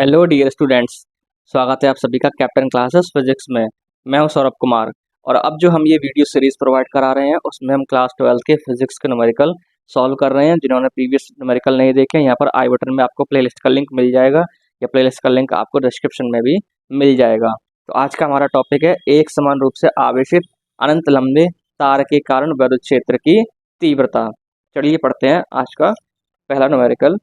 Hello dear students. स्वागत है आप सभी का कैप्टन क्लासेस फिजिक्स में। मैं हूं सौरभ कुमार और अब जो हम ये वीडियो सीरीज प्रोवाइड करा रहे हैं उसमें हम क्लास 12 के फिजिक्स के न्यूमेरिकल सॉल्व कर रहे हैं। जिन्होंने प्रीवियस न्यूमेरिकल नहीं देखे, यहाँ पर आई बटन में आपको प्लेलिस्ट का लिंक मिल जाएगा या प्लेलिस्ट का लिंक आपको डिस्क्रिप्शन में भी मिल जाएगा। तो आज का हमारा टॉपिक है एक समान रूप से आवेशित अनंत लंबे तार के कारण विद्युत क्षेत्र की तीव्रता। चलिए पढ़ते हैं आज का पहला न्यूमेरिकल।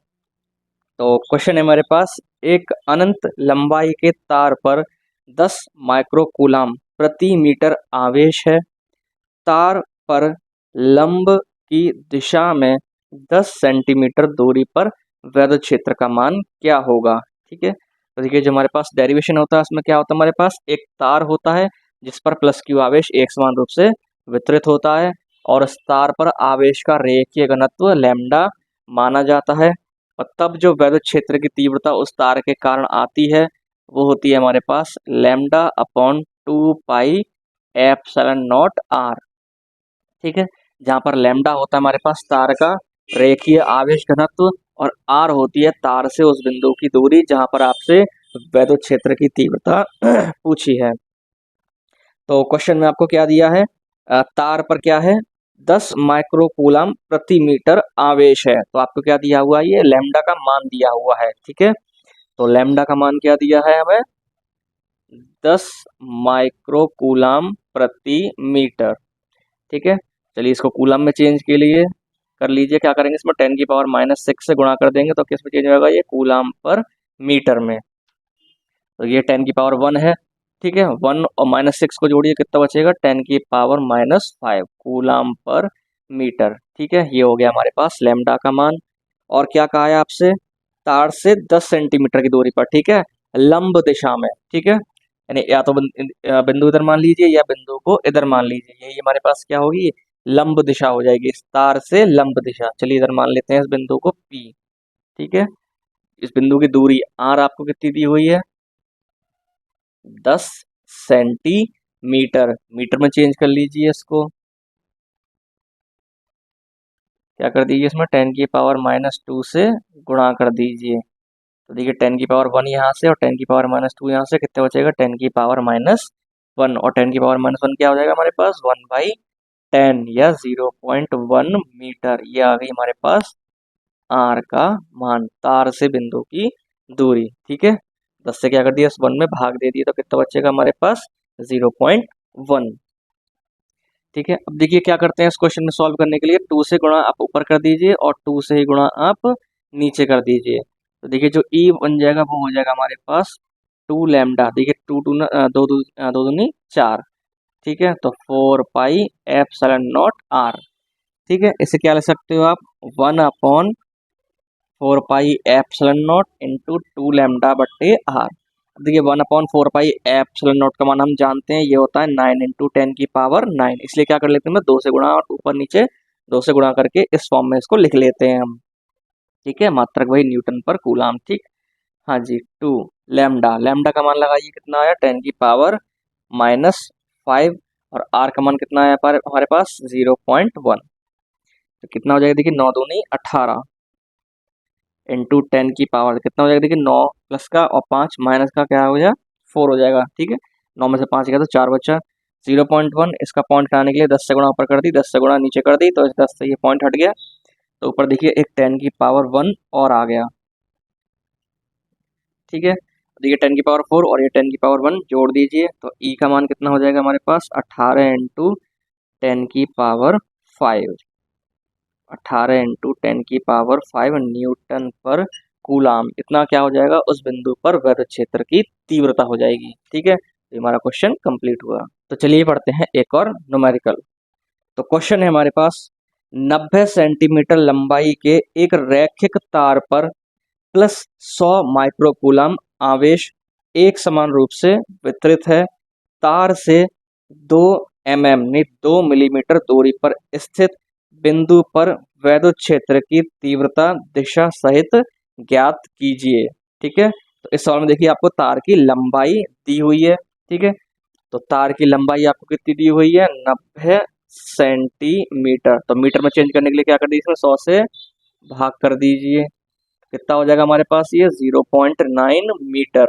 तो क्वेश्चन है हमारे पास, एक अनंत लंबाई के तार पर 10 माइक्रोकूलाम प्रति मीटर आवेश है। तार पर लंब की दिशा में 10 सेंटीमीटर दूरी पर विद्युत क्षेत्र का मान क्या होगा। ठीक है, तो देखिए जो हमारे पास डेरिवेशन होता है उसमें क्या होता है, हमारे पास एक तार होता है जिस पर प्लस क्यू आवेश एक समान रूप से वितरित होता है और इस तार पर आवेश का रेखीय घनत्व लैम्डा माना जाता है। और तब जो विद्युत क्षेत्र की तीव्रता उस तार के कारण आती है वो होती है हमारे पास lambda upon 2 pi epsilon naught R. ठीक है, जहाँ पर लैम्डा होता है हमारे पास तार का रेखीय आवेश घनत्व और आर होती है तार से उस बिंदु की दूरी जहाँ पर आपसे विद्युत क्षेत्र की तीव्रता पूछी है। तो क्वेश्चन में आपको क्या दिया है, तार पर क्या है 10 माइक्रोकूलम प्रति मीटर आवेश है। तो आपको क्या दिया हुआ है, ये लैम्डा का मान दिया हुआ है। ठीक है, तो लैम्डा का मान क्या दिया है हमें 10 माइक्रोकूलम प्रति मीटर। ठीक है, चलिए इसको कूलम में चेंज के लिए कर लीजिए। क्या करेंगे, इसमें 10⁻⁻6 से गुणा कर देंगे तो किस में चेंज होगा, ये कूलम पर मीटर में। तो ये 10⁻1 है। ठीक है, 1 और -6 को जोड़िए कितना बचेगा, 10⁻⁵ कूलम पर मीटर। ठीक है, ये हो गया हमारे पास लैम्डा का मान। और क्या कहा है आपसे, तार से 10 सेंटीमीटर की दूरी पर। ठीक है, लंब दिशा में। ठीक है, यानी या तो बिंदु इधर मान लीजिए या बिंदु को इधर मान लीजिए। यही हमारे पास क्या होगी, लंब दिशा हो जाएगी, इस तार से लंब दिशा। चलिए इधर मान लेते हैं इस बिंदु को P। ठीक है, इस बिंदु की दूरी R आपको कितनी दी हुई है, 10 सेंटीमीटर। मीटर में चेंज कर लीजिए इसको, क्या कर दीजिए, इसमें 10⁻⁻2 से गुणा कर दीजिए। तो देखिए 10⁻1 यहाँ से और 10⁻2 यहाँ से कितने बचेगा, 10⁻1 और 10⁻1 क्या हो जाएगा हमारे पास 1/10 या 0.1 मीटर। ये आ गई हमारे पास आर का मान, तार से बिंदु की दूरी। ठीक है, 10 से क्या कर दिया, इस 1 में भाग दे दिया तो कितना बचेगा हमारे पास 0.1। ठीक है, अब देखिए क्या करते हैं इस क्वेश्चन में सॉल्व करने के लिए, 2 से गुणा आप ऊपर कर दीजिए और 2 से ही गुणा आप नीचे कर दीजिए। तो देखिए जो ई बन जाएगा वो हो जाएगा हमारे पास 2 लैम्डा। देखिए 2 2 दो दो दो दूनी 4। ठीक है, तो 4 पाई एप्सिलॉन नॉट आर। ठीक है, इसे क्या ले सकते हो आप, 1/4 पाई एप्सिलॉन नॉट इंटू 2 लैम्डा बट्टे आर। देखिए 1/4 पाई एप्सिलॉन नॉट का मान हम जानते हैं, ये होता है 9 × 10⁹ इसलिए क्या कर लेते हैं, 2 से गुणा और ऊपर नीचे 2 से गुणा करके इस फॉर्म में इसको लिख लेते हैं हम। ठीक है, मात्रक वही न्यूटन पर कूलाम। ठीक, हाँ जी, 2 लैम्डा। लैम्डा का मान लगाइए कितना आया, 10⁻⁻5 और आर का मान कितना आया हमारे पास 0.1। तो कितना हो जाएगा, देखिए 9 दूनी 18 इंटू 10 कितना हो जाएगा, देखिए 9 प्लस का और 5 माइनस का क्या हो जाएगा 4 हो जाएगा। ठीक है, 9 में से 5 गया तो 4 बचा। 0.1 इसका पॉइंट हटाने के लिए 10 से गुणा ऊपर कर दी, 10 से गुणा नीचे कर दी तो इस 10 से ये पॉइंट हट गया। तो ऊपर देखिए एक 10⁻1 और आ गया। ठीक है, देखिए 10⁻4 और ये 10⁻1 जोड़ दीजिए तो ई का मान कितना हो जाएगा हमारे पास 18 इंटू 10⁻5। 18 इंटू 10�5 न्यूटन पर कूलाम। इतना क्या हो जाएगा, उस बिंदु पर विद्युत क्षेत्र की तीव्रता हो जाएगी। ठीक है, तो हमारा क्वेश्चन कंप्लीट हुआ। तो चलिए पढ़ते हैं एक और न्यूमेरिकल। तो क्वेश्चन है हमारे पास, 90 सेंटीमीटर लंबाई के एक रैखिक तार पर प्लस 100 माइक्रोकूलम आवेश एक समान रूप से वितरित है। तार से 2 mm 2 मिलीमीटर दूरी पर स्थित बिंदु पर विद्युत क्षेत्र की तीव्रता दिशा सहित ज्ञात कीजिए। ठीक है, तो इस सवाल में देखिए आपको तार की लंबाई दी हुई है। ठीक है, तो तार की लंबाई आपको कितनी दी हुई है, 90 सेंटीमीटर। तो मीटर में चेंज करने के लिए क्या कर दीजिए, इसमें 100 से भाग कर दीजिए। कितना हो जाएगा हमारे पास ये 0.9 मीटर।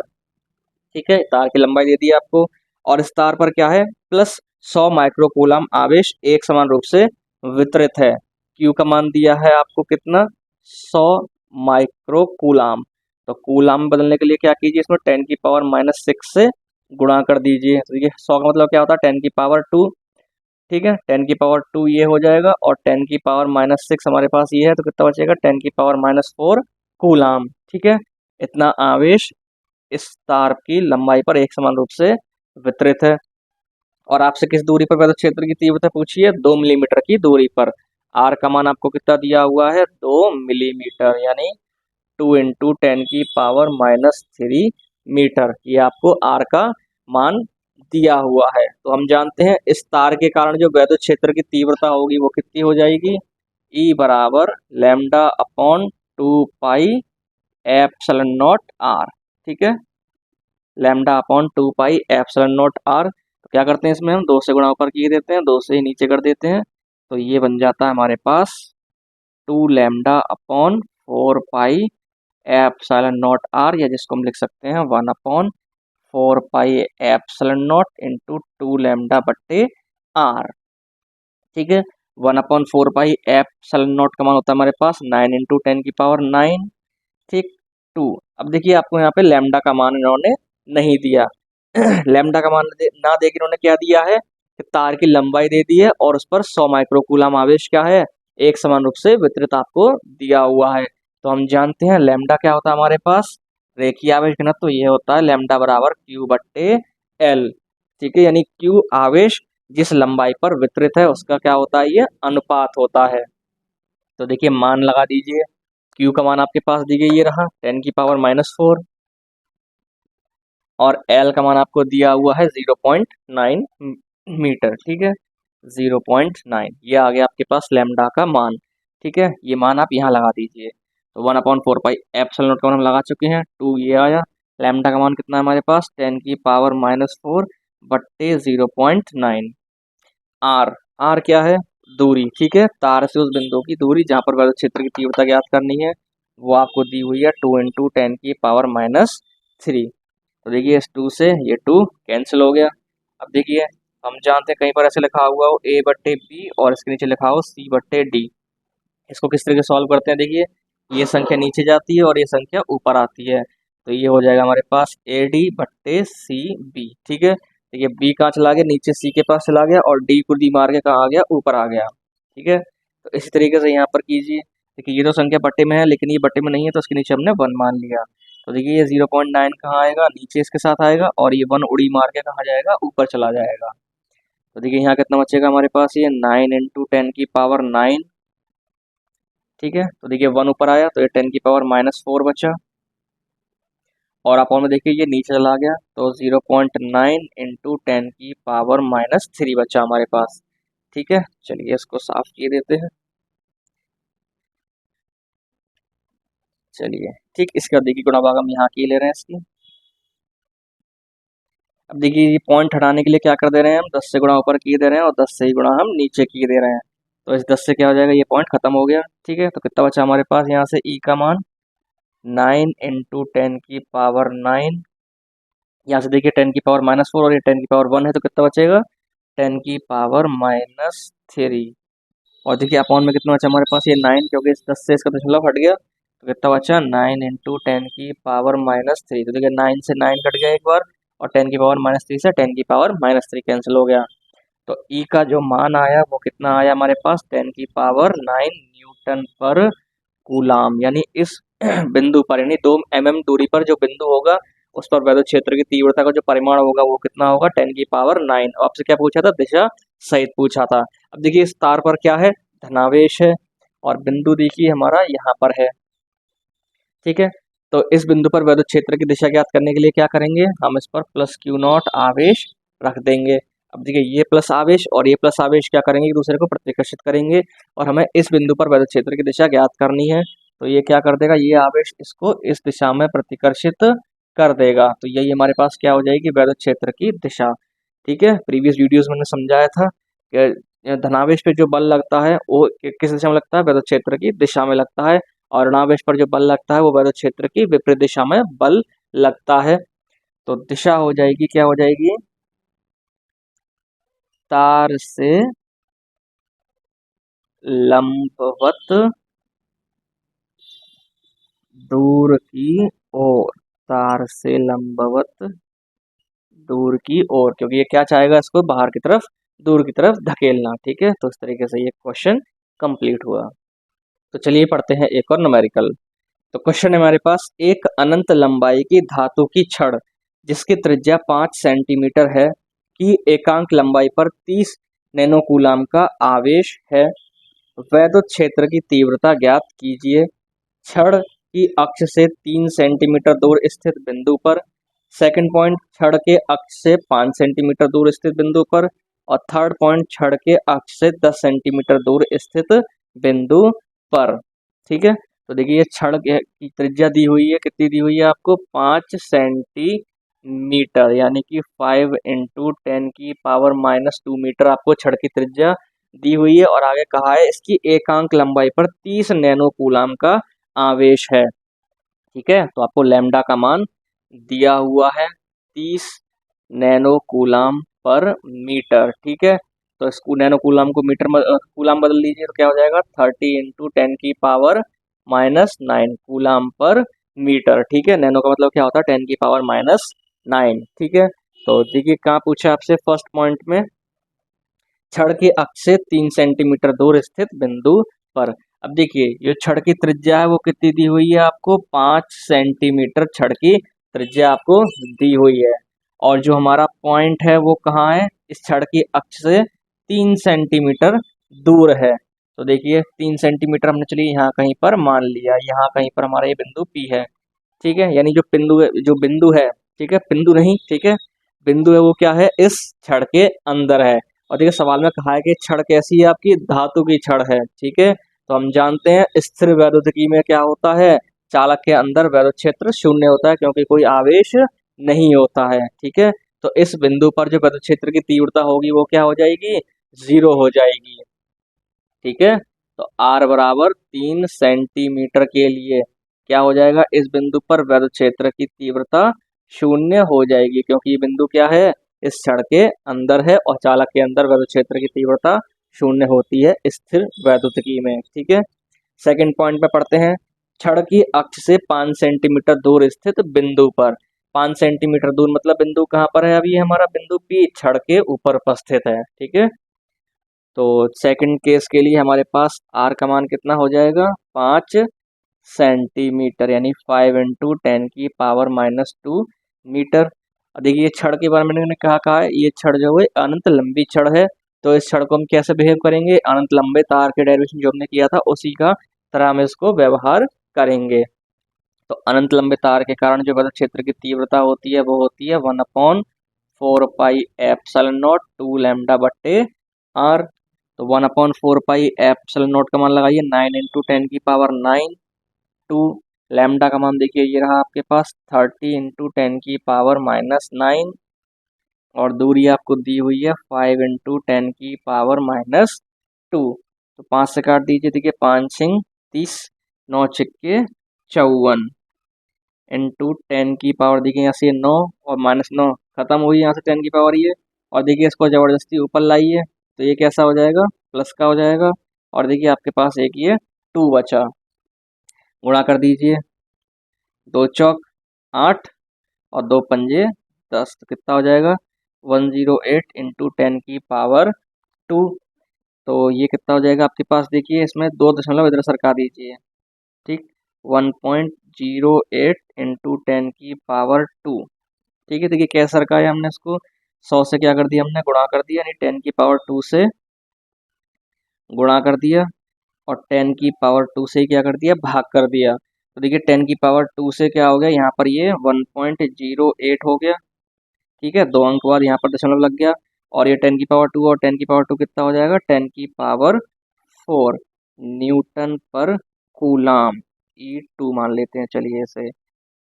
ठीक है, तार की लंबाई दे दी है आपको, और इस तार पर क्या है, प्लस 100 माइक्रोकूलम आवेश एक समान रूप से वितरित है। क्यू का मान दिया है आपको कितना, 100 माइक्रोकूलम। तो कूलम में बदलने के लिए क्या कीजिए, इसमें 10⁻⁻6 से गुणा कर दीजिए। तो ये 100 का मतलब क्या होता है, 10⁻²। ठीक है, 10⁻² ये हो जाएगा, और 10⁻⁻6 हमारे पास ये है, तो कितना बचेगा, 10⁻⁴ कूलम। ठीक है, इतना आवेश इस तार की लंबाई पर एक समान रूप से वितरित है। और आपसे किस दूरी पर विद्युत क्षेत्र की तीव्रता पूछी है, 2 मिलीमीटर की दूरी पर। आर का मान आपको कितना दिया हुआ है, 2 मिलीमीटर, यानी 2 × 10⁻³ मीटर। ये आपको आर का मान दिया हुआ है। तो हम जानते हैं इस तार के कारण जो विद्युत क्षेत्र की तीव्रता होगी वो कितनी हो जाएगी, E बराबर λ/2πε0r। ठीक है, λ/2πε0r। तो क्या करते हैं, इसमें हम 2 से गुणा ऊपर किए देते हैं, 2 से ही नीचे कर देते हैं। तो ये बन जाता है हमारे पास 2λ/4πε0r, या जिसको हम लिख सकते हैं 1/4πε0 इंटू 2λ/r। ठीक है, 1/4πε0 का मान होता है हमारे पास 9 × 10⁹। ठीक, 2। अब देखिए आपको यहाँ पे लैम्डा का मान इन्होंने नहीं दिया। लैम्डा का मान ना दे के इन्होंने क्या दिया है कि तार की लंबाई दे दी है, और उस पर 100 माइक्रोकूलम आवेश क्या है, एक समान रूप से वितरित आपको दिया हुआ है। तो हम जानते हैं लैम्डा क्या होता है हमारे पास, रेखीय आवेश घनत्व, तो ये होता है लैम्डा बराबर Q/L। ठीक है, यानी Q आवेश जिस लंबाई पर वितरित है उसका क्या होता है, ये अनुपात होता है। तो देखिए मान लगा दीजिए, Q का मान आपके पास दी गई ये रहा 10⁻⁻4, और L का मान आपको दिया हुआ है 0.9 मीटर। ठीक है, 0.9 ये आ गया आपके पास लैम्डा का मान। ठीक है, ये मान आप यहाँ लगा दीजिए। तो 1/4πε0 का मान हम लगा चुके हैं, 2 ये आया। लैम्डा का मान कितना है हमारे पास, 10⁻⁻4 बट्टे 0.9। आर क्या है, दूरी। ठीक है, तार से उस बिंदु की दूरी जहाँ पर विद्युत क्षेत्र की तीव्रता ज्ञात करनी है, वो आपको दी हुई है 2 × 10⁻³ तो देखिए इस 2 से ये 2 कैंसिल हो गया। अब देखिए हम जानते हैं कहीं पर ऐसे लिखा हुआ हो A/B, और इसके नीचे लिखा हो C/D। इसको किस तरीके सॉल्व करते हैं, देखिए ये संख्या नीचे जाती है और ये संख्या ऊपर आती है। तो ये हो जाएगा हमारे पास AD/CB। ठीक है, देखिए B कहाँ चला गया, नीचे C के पास चला गया, और D को D मार के कहाँ आ गया, ऊपर आ गया। ठीक है, तो इसी तरीके से यहाँ पर कीजिए। देखिए ये तो संख्या बट्टे में है, लेकिन ये बट्टे में नहीं है, तो इसके नीचे हमने 1 मान लिया। तो देखिए ये 0.9 कहाँ आएगा, नीचे इसके साथ आएगा, और ये 1 उड़ी मार के कहाँ जाएगा, ऊपर चला जाएगा। तो देखिए यहाँ कितना बचेगा हमारे पास, ये 9 × 10⁹। ठीक है, तो देखिए 1 ऊपर आया, तो ये 10⁻⁻4 बचा, और अपॉन में देखिए ये नीचे चला गया, तो 0.9 × 10⁻³ बचा हमारे पास। ठीक है, चलिए इसको साफ किए देते हैं। चलिए ठीक, इसके बाद देखिए गुणा भाग हम यहाँ की ले रहे हैं इसकी। अब देखिए ये पॉइंट हटाने के लिए क्या कर दे रहे हैं हम, 10 से गुणा ऊपर किए दे रहे हैं, और 10 से ही गुणा हम नीचे किए दे रहे हैं। तो इस 10 से क्या हो जाएगा, ये पॉइंट खत्म हो गया। ठीक है, तो कितना बचा हमारे पास यहाँ से, E का मान 9 × 10⁻⁹। यहाँ से देखिए 10⁻⁻4 और ये 10⁻1 है, तो कितना बचेगा, 10⁻⁻3। और देखिए अपॉन में कितना बचा हमारे पास, ये 9, क्योंकि इस 10 से इसका दशमलव हट गया, तो कितना बचा 9 × 10⁻⁻3। तो देखिए 9 से 9 कट गया एक बार, और 10⁻⁻3 से 10⁻�3 कैंसिल हो गया। तो E का जो मान आया वो कितना आया हमारे पास, 10⁹ न्यूटन पर कूलाम। यानी इस बिंदु पर, यानी 2 mm दूरी पर जो बिंदु होगा उस पर विद्युत क्षेत्र की तीव्रता का जो परिमाण होगा वो कितना होगा, 10⁹। आपसे क्या पूछा था, दिशा सहित पूछा था। अब देखिए इस तार पर क्या है, धनावेश है, और बिंदु देखिए हमारा यहाँ पर है। ठीक है, तो इस बिंदु पर विद्युत क्षेत्र की दिशा ज्ञात करने के लिए क्या करेंगे, हम इस पर +Q0 आवेश रख देंगे। अब देखिए ये प्लस आवेश और ये प्लस आवेश क्या करेंगे, एक दूसरे को प्रतिकर्षित करेंगे, और हमें इस बिंदु पर विद्युत क्षेत्र की दिशा ज्ञात करनी है। तो ये क्या कर देगा, ये आवेश इसको इस दिशा में प्रतिकर्षित कर देगा। तो यही हमारे पास क्या हो जाएगी, विद्युत क्षेत्र की दिशा। ठीक है, प्रीवियस वीडियोस में मैंने समझाया था कि धनावेश पे जो बल लगता है वो किस दिशा में लगता है, विद्युत क्षेत्र की दिशा में लगता है, और ऋणावेश पर जो बल लगता है वो वैद्युत क्षेत्र की विपरीत दिशा में बल लगता है। तो दिशा हो जाएगी, क्या हो जाएगी, तार से लंबवत दूर की ओर, तार से लंबवत दूर की ओर, क्योंकि ये क्या चाहेगा, इसको बाहर की तरफ, दूर की तरफ धकेलना। ठीक है, तो इस तरीके से ये क्वेश्चन कंप्लीट हुआ। तो चलिए पढ़ते हैं एक और न्यूमेरिकल। तो क्वेश्चन है हमारे पास, एक अनंत लंबाई की धातु की छड़ जिसकी त्रिज्या 5 सेंटीमीटर है की एकांक लंबाई पर 30 नैनोकूलाम का आवेश है। वैद्युत क्षेत्र की तीव्रता ज्ञात कीजिए। छड़ की अक्ष से 3 सेंटीमीटर दूर स्थित बिंदु पर, सेकंड पॉइंट छड़ के अक्ष से 5 सेंटीमीटर दूर स्थित बिंदु पर, और थर्ड पॉइंट छड़ के अक्ष से 10 सेंटीमीटर दूर स्थित बिंदु पर। ठीक है, तो देखिए ये छड़ की त्रिज्या दी हुई है, कितनी दी हुई है आपको, 5 सेंटीमीटर, यानी कि 5 इंटू 10⁻⁻2 मीटर आपको छड़ की त्रिज्या दी हुई है। और आगे कहा है इसकी एकांक लंबाई पर 30 नैनो कूलाम का आवेश है। ठीक है, तो आपको लैम्डा का मान दिया हुआ है 30 नैनो कूलाम पर मीटर। ठीक है, तो इस नैनो कूलाम को मीटर में कूलाम बदल दीजिए तो क्या हो जाएगा, 30 इंटू 10⁻⁹ कूलाम पर मीटर। ठीक है, नैनो का मतलब क्या होता है, 10⁻⁹। ठीक है, तो देखिए कहाँ पूछा आपसे, फर्स्ट पॉइंट में छड़ के अक्ष से 3 सेंटीमीटर दूर स्थित बिंदु पर। अब देखिए ये छड़ की त्रिज्या है वो कितनी दी हुई है आपको, 5 सेंटीमीटर छड़ की त्रिज्या आपको दी हुई है। और जो हमारा पॉइंट है वो कहाँ है, इस छड़ की अक्ष से 3 सेंटीमीटर दूर है। तो देखिए 3 सेंटीमीटर हमने चलिए यहाँ कहीं पर मान लिया, यहाँ कहीं पर हमारा ये बिंदु P है। ठीक है, यानी जो बिंदु है, ठीक है, बिंदु नहीं, ठीक है, बिंदु है वो क्या है, इस छड़ के अंदर है। और देखिए सवाल में कहा है कि छड़ कैसी है आपकी, धातु की छड़ है। ठीक है, तो हम जानते हैं स्थिर वैद्युतिकी में क्या होता है, चालक के अंदर वैद्युत क्षेत्र शून्य होता है क्योंकि कोई आवेश नहीं होता है। ठीक है, तो इस बिंदु पर जो वैद्युत क्षेत्र की तीव्रता होगी वो क्या हो जाएगी, 0 हो जाएगी। ठीक है, तो R बराबर 3 सेंटीमीटर के लिए क्या हो जाएगा, इस बिंदु पर वैद्युत क्षेत्र की तीव्रता 0 हो जाएगी, क्योंकि ये बिंदु क्या है, इस छड़ के अंदर है और चालक के अंदर वैद्युत क्षेत्र की तीव्रता 0 होती है स्थिर वैद्युतिकी में। ठीक है, सेकंड पॉइंट में पढ़ते हैं, छड़ की अक्ष से 5 सेंटीमीटर दूर स्थित बिंदु पर। 5 सेंटीमीटर दूर मतलब बिंदु कहाँ पर है, अभी हमारा बिंदु P छड़ के ऊपर उपस्थित है। ठीक है, तो सेकंड केस के लिए हमारे पास R का मान कितना हो जाएगा, 5 सेंटीमीटर, यानी 5 इंटू 10⁻⁻2 मीटर। देखिए छड़ के बारे में मैंने कहा है, ये छड़ जो है अनंत लंबी छड़ है। तो इस छड़ को हम कैसे बिहेव करेंगे, अनंत लंबे तार के डेरिवेशन जो हमने किया था उसी का तरह हम इसको व्यवहार करेंगे। तो अनंत लंबे तार के कारण जो वैद्युत क्षेत्र की तीव्रता होती है वो होती है 1/4πε0 2 लैम्डा बट्टे R। तो 1/4πε0 का मान लगाइए, 9 इंटू 10⁻9 2 लैम्डा का मान देखिए ये रहा आपके पास 30 इंटू 10⁻⁹ और दूरी आपको दी हुई है 5 इंटू 10⁻⁻2। तो 5 से काट दीजिए, देखिए 5 सिंह 30, 9 छिक्के 54 इंटू 10 की पावर देखिए यहाँ से 9 और -9 खत्म हुई यहाँ से 10 की पावर ये। और देखिए इसको ज़बरदस्ती ऊपर लाइए तो ये कैसा हो जाएगा, प्लस का हो जाएगा। और देखिए आपके पास एक ये 2 बचा, गुणा कर दीजिए, 2 चौक 8 और 2 पंजे 10, तो कितना हो जाएगा 108 इंटू 10 की पावर 2। तो ये कितना हो जाएगा आपके पास, देखिए इसमें 2 दशमलव इधर सरका दीजिए। ठीक, 1.08 इंटू 10 की पावर 2। ठीक है, देखिए कैसे सरकाया हमने इसको, 100 से क्या कर दिया हमने, गुणा कर दिया, यानी 10 की पावर 2 से गुणा कर दिया और 10 की पावर 2 से क्या कर दिया, भाग कर दिया। तो देखिए 10 की पावर 2 से क्या हो गया, यहाँ पर ये 1.08 हो गया। ठीक है, 2 अंक बाद यहाँ पर दशमलव लग गया। और ये 10 की पावर 2 और 10 की पावर 2 कितना हो जाएगा, 10 की पावर 4 न्यूटन पर कूलाम, E2 मान लेते हैं चलिए इसे।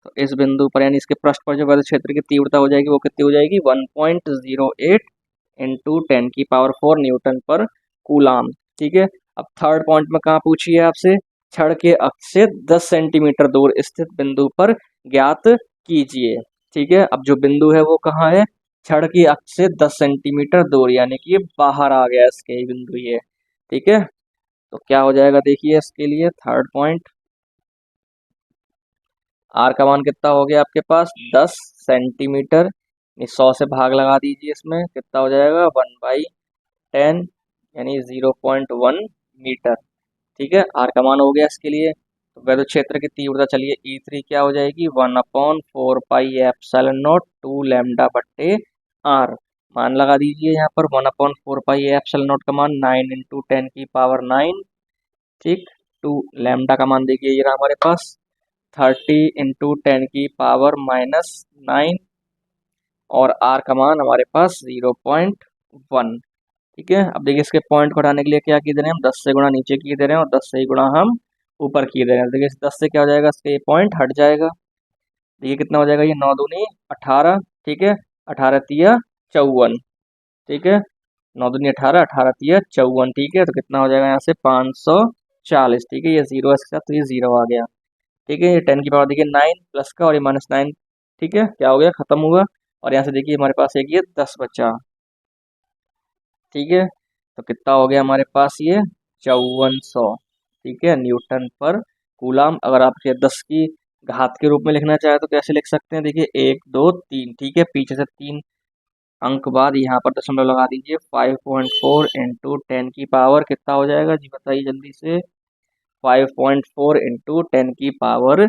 तो इस बिंदु पर यानी इसके पृष्ठ पर जो वैद्युत क्षेत्र की तीव्रता हो जाएगी वो कितनी हो जाएगी, 1.08 इंटू 10 की पावर 4 न्यूटन पर कूलाम। ठीक है, अब थर्ड पॉइंट में कहाँ पूछी है आपसे, छड़ के अक्ष से 10 सेंटीमीटर दूर स्थित बिंदु पर ज्ञात कीजिए। ठीक है, अब जो बिंदु है वो कहाँ है, छड़ की अक्ष से 10 सेंटीमीटर दूर, यानी कि ये बाहर आ गया इसके बिंदु ये। ठीक है, तो क्या हो जाएगा देखिए इसके लिए थर्ड पॉइंट, आर का मान कितना हो गया आपके पास 10 सेंटीमीटर, 100 से भाग लगा दीजिए, इसमें कितना हो जाएगा 1/10 यानी 0.1 मीटर। ठीक है, आर का मान हो गया इसके लिए। तो वैद्युत क्षेत्र की तीव्रता चलिए E3 क्या हो जाएगी 1/4πε0 2 लैम्डा बट्टे आर। मान लगा दीजिए यहाँ पर 1/4πε0 का मान 9 × 10⁹ 9। ठीक, 2 लैम्डा का मान देखिए ये रहा हमारे पास 30 × 10⁻⁹ और आर का मान हमारे पास 0.1। ठीक है, अब देखिए इसके पॉइंट को हटाने के लिए क्या किए दे रहे हैं हम, 10 से गुणा नीचे किए दे रहे हैं और 10 से ही गुणा हम ऊपर किए दे रहे हैं। देखिए 10 से क्या हो जाएगा, इसके ये पॉइंट हट जाएगा। देखिए कितना हो जाएगा ये 9 दूनी 18। ठीक है, 18 तिया 54। ठीक है, 9 दूनी 18, 18 तिया 54। ठीक है, तो कितना हो जाएगा यहाँ से 540। ठीक है, ये जीरो इसके साथ, तो ये जीरो आ गया। ठीक है, ये 10 की पावर देखिए 9 प्लस का और ये -9। ठीक है, क्या हो गया, खत्म हुआ। और यहाँ से देखिए हमारे पास एक ये 10 बचा। ठीक है, तो कितना हो गया हमारे पास ये 5400। ठीक है, न्यूटन पर कूलाम। अगर आप ये 10 की घात के रूप में लिखना चाहे तो कैसे लिख सकते हैं, देखिए 1 2 3। ठीक है, पीछे से 3 अंक बाद यहाँ पर दशमलव लगा दीजिए। 5.4 × 10 की पावर कितना हो जाएगा जी, बताइए जल्दी से। 5.4 × 10 की पावर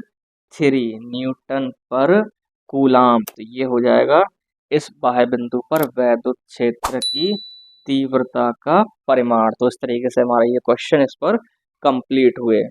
3 न्यूटन पर कूलाम। तो ये हो जाएगा इस बाह्य बिंदु पर वैद्युत क्षेत्र की तीव्रता का परिमाण। तो इस तरीके से हमारा ये क्वेश्चन इस पर कंप्लीट हुए।